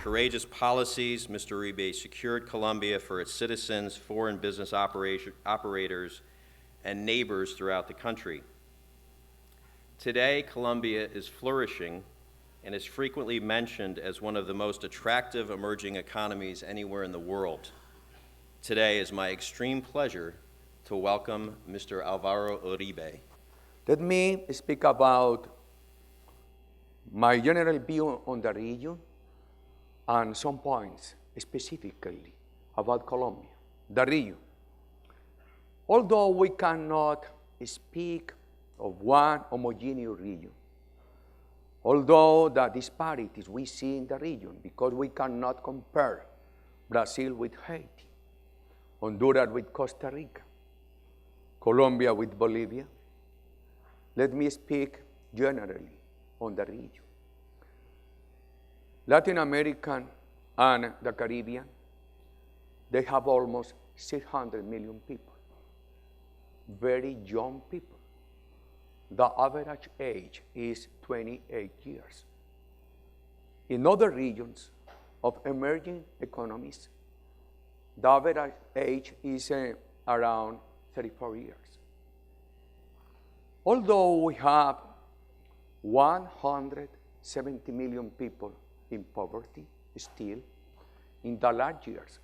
courageous policies, Mr. Uribe secured Colombia for its citizens, foreign business operators, and neighbors throughout the country. Today, Colombia is flourishing and is frequently mentioned as one of the most attractive emerging economies anywhere in the world. Today is my extreme pleasure to welcome Mr. Álvaro Uribe. Let me speak about my general view on the region and some points specifically about Colombia, the region. Although we cannot speak of one homogeneous region, although the disparities we see in the region, because we cannot compare Brazil with Haiti, Honduras with Costa Rica, Colombia with Bolivia, let me speak generally on the region. Latin American and the Caribbean, they have almost 600 million people, very young people. The average age is 28 years. In other regions of emerging economies, the average age is around 34 years. Although we have 170 million people in poverty still, in the last years,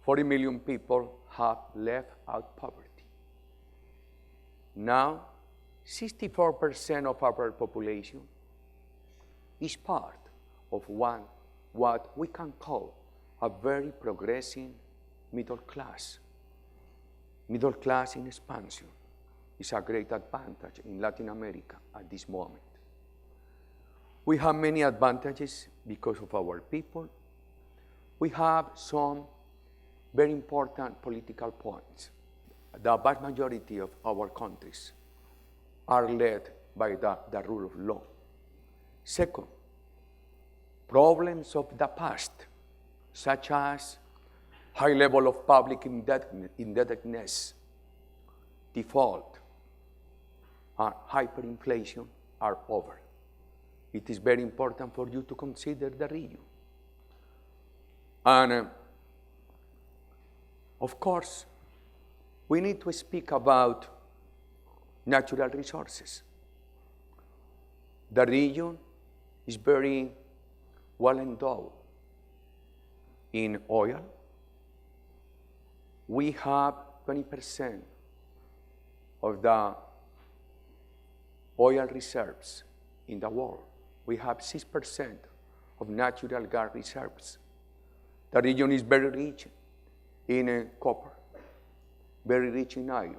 40 million people have left out poverty. Now, 64% of our population is part of what we can call a very progressive middle class. Middle class in expansion is a great advantage in Latin America at this moment. We have many advantages because of our people. We have some very important political points. The vast majority of our countries are led by the rule of law. Second, problems of the past, such as high level of public indebtedness, default, and hyperinflation are over. It is very important for you to consider the region. And of course, we need to speak about natural resources. The region is very well endowed in oil. We have 20% of the oil reserves in the world. We have 6% of natural gas reserves. The region is very rich in copper, very rich in iron.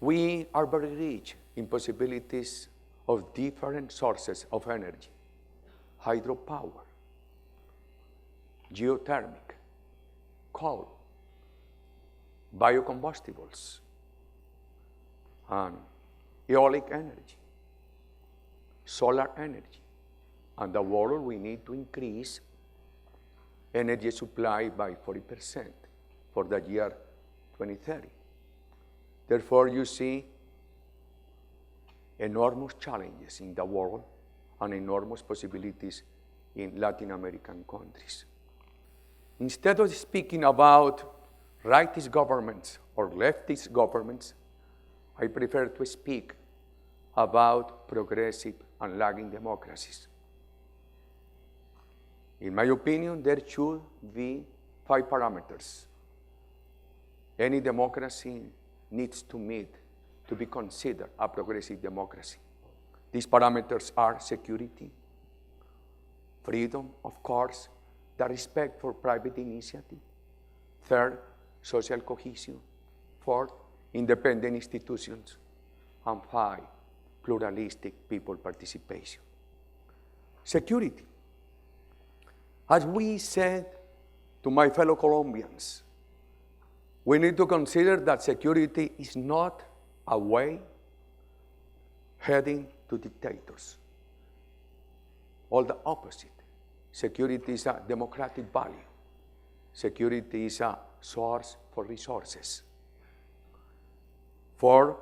We are very rich in possibilities of different sources of energy: hydropower, geothermic, coal, biocombustibles, and eolic energy, solar energy. And the world, we need to increase energy supply by 40% for the year 2030. Therefore, you see enormous challenges in the world and enormous possibilities in Latin American countries. Instead of speaking about rightist governments or leftist governments, I prefer to speak about progressive and lagging democracies. In my opinion, there should be 5 parameters any democracy needs to meet to be considered a progressive democracy. These parameters are security, freedom, of course, the respect for private initiative. Third, social cohesion. Fourth, independent institutions. And 5, pluralistic people participation. Security. As we said to my fellow Colombians, we need to consider that security is not a way heading to dictators. All the opposite. Security is a democratic value. Security is a source for resources. 4,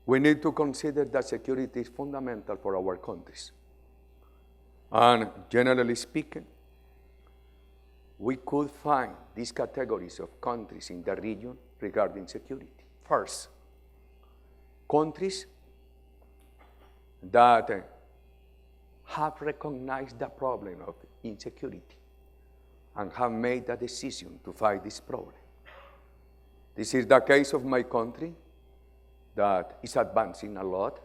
we need to consider that security is fundamental for our countries. And generally speaking, we could find these categories of countries in the region regarding security. First, countries that have recognized the problem of insecurity and have made a decision to fight this problem. This is the case of my country that is advancing a lot,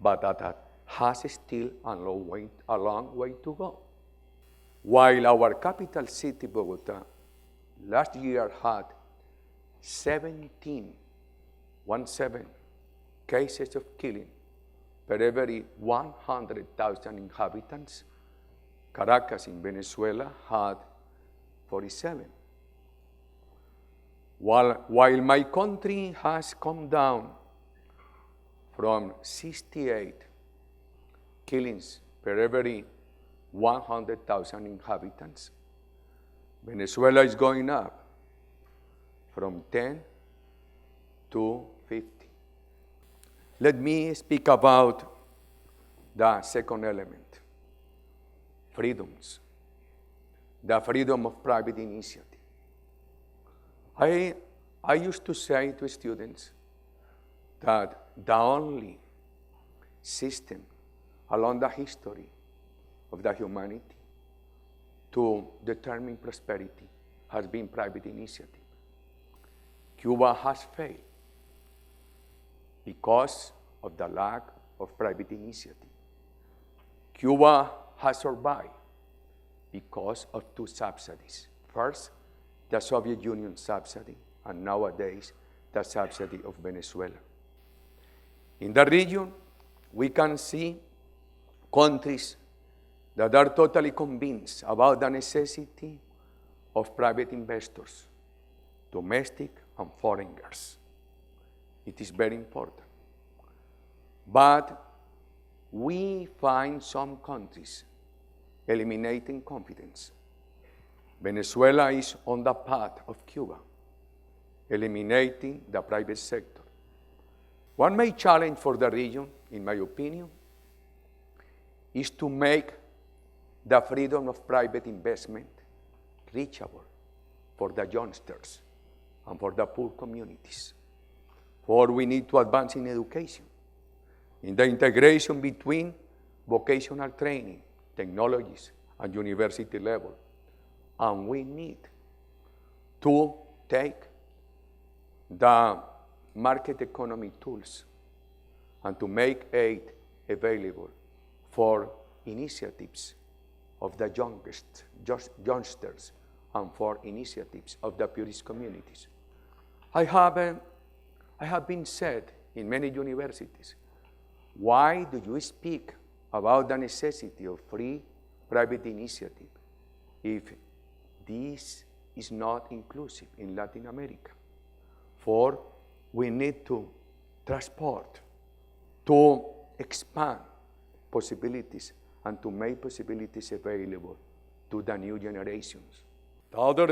but that has still a long way to go. While our capital city, Bogotá, last year had 17 cases of killing per every 100,000 inhabitants, Caracas in Venezuela had 47. While my country has come down from 68 killings per every 100,000 inhabitants, Venezuela is going up from 10 to 50. Let me speak about the second element, freedoms, the freedom of private initiative. I used to say to students that the only system along the history of the humanity to determine prosperity has been private initiative. Cuba has failed because of the lack of private initiative. Cuba has survived because of two subsidies. First, the Soviet Union subsidy, and nowadays, the subsidy of Venezuela. In the region, we can see countries that are totally convinced about the necessity of private investors, domestic and foreigners. It is very important. But we find some countries eliminating confidence. Venezuela is on the path of Cuba, eliminating the private sector. One main challenge for the region, in my opinion, is to make the freedom of private investment reachable for the youngsters and for the poor communities. For we need to advance in education, in the integration between vocational training, technologies, and university level. And we need to take the market economy tools and to make aid available for initiatives of the youngsters and for initiatives of the poorest communities. I have been said in many universities, why do you speak about the necessity of free private initiative if this is not inclusive in Latin America? For we need to transport, to expand possibilities and to make possibilities available to the new generations. The other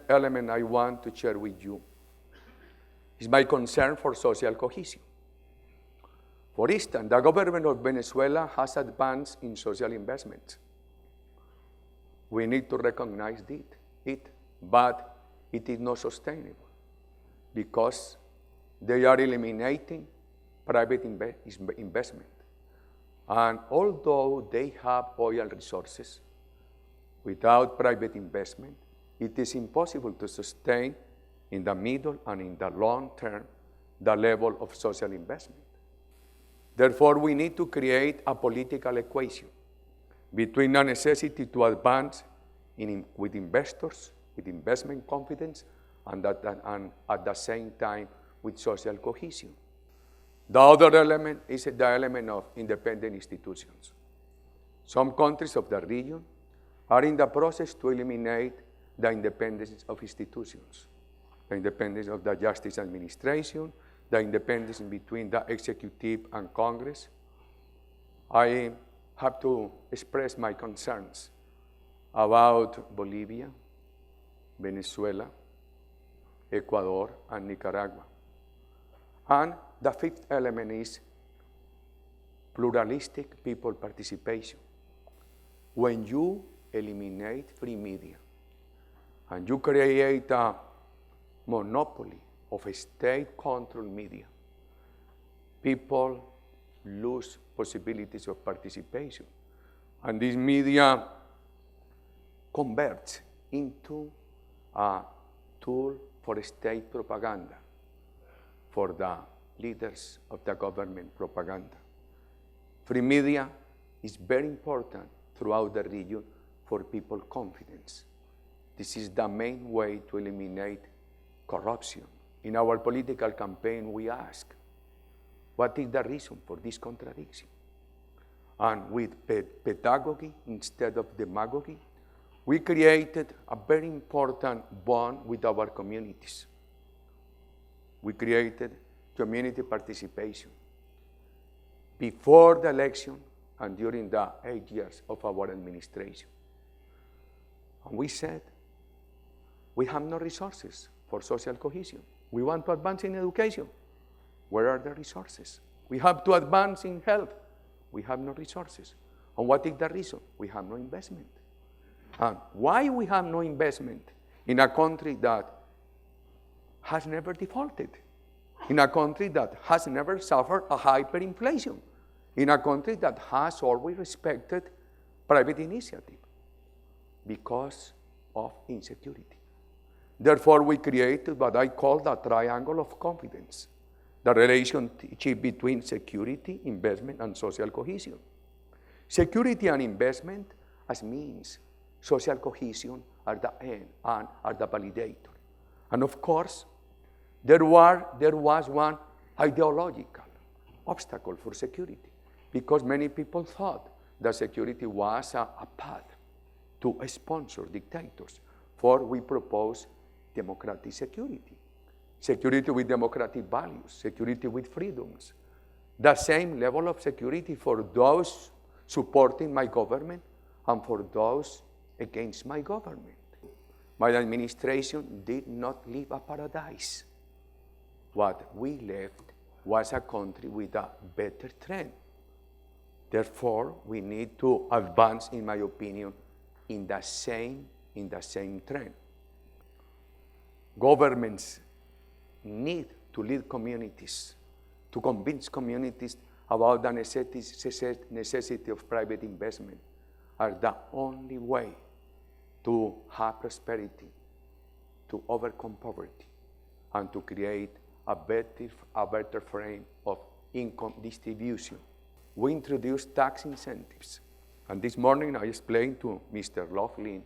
element I want to share with you is my concern for social cohesion. For instance, the government of Venezuela has advanced in social investment. We need to recognize it, but it is not sustainable because they are eliminating private investment. And although they have oil resources, without private investment, it is impossible to sustain in the middle and in the long term the level of social investment. Therefore, we need to create a political equation between the necessity to advance with investors, with investment confidence, and at the same time with social cohesion. The other element is the element of independent institutions. Some countries of the region are in the process to eliminate the independence of institutions, the independence of the justice administration, the independence between the executive and Congress. I have to express my concerns about Bolivia, Venezuela, Ecuador, and Nicaragua. And the fifth element is pluralistic people participation. When you eliminate free media and you create a monopoly of state-controlled media, people lose possibilities of participation. And this media converts into a tool for state propaganda, for the leaders of the government propaganda. Free media is very important throughout the region for people's confidence. This is the main way to eliminate corruption. In our political campaign, we ask, what is the reason for this contradiction? And with pedagogy instead of demagogy, we created a very important bond with our communities. We created community participation before the election and during the 8 years of our administration. And we said, we have no resources for social cohesion. We want to advance in education. Where are the resources? We have to advance in health. We have no resources. And what is the reason? We have no investment. And why we have no investment in a country that has never defaulted, in a country that has never suffered a hyperinflation, in a country that has always respected private initiative? Because of insecurity. Therefore, we created what I call the triangle of confidence, the relationship between security, investment, and social cohesion. Security and investment as means, social cohesion are the end and are the validator. And of course, there was one ideological obstacle for security, because many people thought that security was a path to sponsor dictators. For we propose democratic security, security with democratic values, security with freedoms, the same level of security for those supporting my government and for those against my government. My administration did not leave a paradise. What we left was a country with a better trend. Therefore, we need to advance, in my opinion, in the same trend. Governments need to lead communities, to convince communities about the necessity of private investment, are the only way to have prosperity, to overcome poverty, and to create a better frame of income distribution. We introduced tax incentives. And this morning I explained to Mr. Laughlin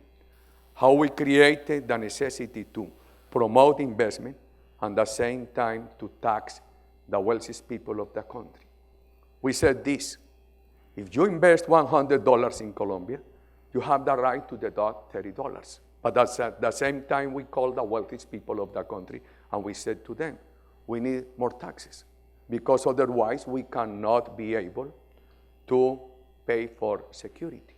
how we created the necessity to promote investment and at the same time to tax the wealthiest people of the country. We said this: if you invest $100 in Colombia, you have the right to deduct $30. But at the same time, we called the wealthiest people of the country and we said to them, we need more taxes, because otherwise we cannot be able to pay for security.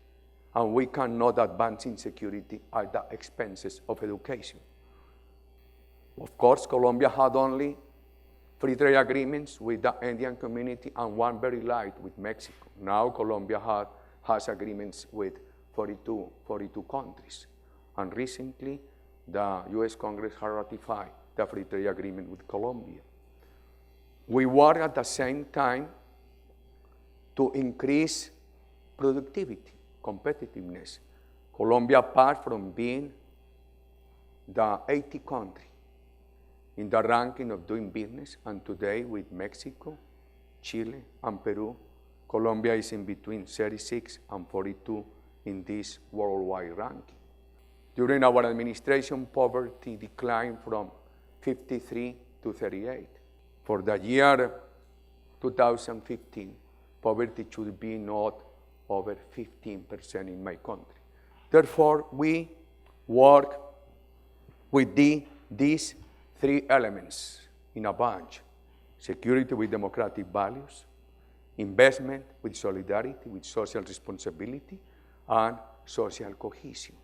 And we cannot advance in security at the expenses of education. Of course, Colombia had only free trade agreements with the Indian community and one very light with Mexico. Now Colombia has agreements with 42 countries. And recently, the US Congress has ratified the free trade agreement with Colombia. We work at the same time to increase productivity, competitiveness. Colombia, apart from being the 80th country in the ranking of doing business, and today with Mexico, Chile, and Peru, Colombia is in between 36 and 42 in this worldwide ranking. During our administration, poverty declined from 53 to 38. For the year 2015, poverty should be not over 15% in my country. Therefore, we work with these three elements in a bunch: security with democratic values, investment with solidarity, with social responsibility, and social cohesion.